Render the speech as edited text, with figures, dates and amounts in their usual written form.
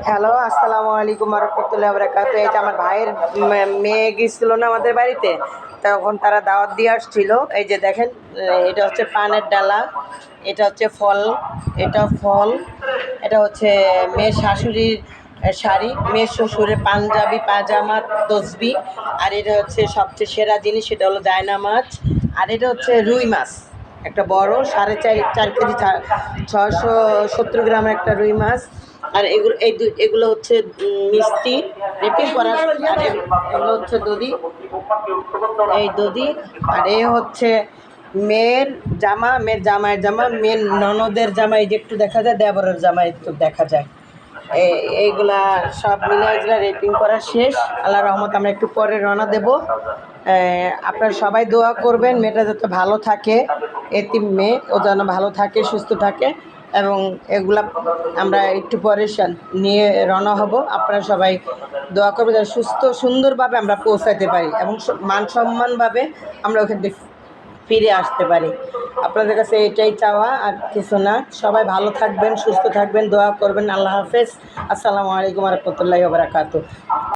Hello, আসসালামু আলাইকুম রহমতুল্লাহ বরকাত। এই যে আমার ভাইয়ের মেয়ে গেছিল না আমাদের বাড়িতে, তখন তারা দাওয়াত দিয়ে আসছিল। এই যে দেখেন, এটা হচ্ছে পানের ডালা, এটা হচ্ছে ফল, এটা ফল, এটা হচ্ছে মেয়ের শাশুড়ির শাড়ি, মেয়ের শ্বশুরের পাঞ্জাবি পাজামা তসবি, আর এটা হচ্ছে সবচেয়ে সেরা জিনিস, সেটা হলো জায়নামাজ। আর এটা হচ্ছে রুই মাছ, একটা বড় 4.5 কেজি 670 গ্রামের একটা রুই মাছ। আর এগুলো হচ্ছে মিষ্টি রেপিং করা। আর এগুলো হচ্ছে দধি, এই দধি। আর এ হচ্ছে মেয়ের জামা, মেয়ের জামাইয়ের জামা, মেয়ের ননদের জামা, এই যে একটু দেখা যায়, দেবরের জামা একটু দেখা যায়। এইগুলা সব মিলে এগুলা রেপিং করা শেষ। আল্লাহ রহমত, আমরা একটু পরে রওনা দেব। আপনারা সবাই দোয়া করবেন মেয়েটা যাতে ভালো থাকে, এতিম মেয়ে, ও যেন ভালো থাকে, সুস্থ থাকে। এবং এগুলা আমরা একটু পরে নিয়ে রওনা হব। আপনারা সবাই দোয়া করবেন যেন সুস্থ সুন্দরভাবে আমরা পৌঁছাতে পারি এবং মান সম্মানভাবে আমরা ওখান থেকে ফিরে আসতে পারি। আপনাদের কাছে এটাই চাওয়া, আর কিছু না। সবাই ভালো থাকবেন, সুস্থ থাকবেন, দোয়া করবেন। আল্লাহ হাফেজ। আসসালামু আলাইকুম রহমতুল্লাহি ওয়া বারাকাতুহু।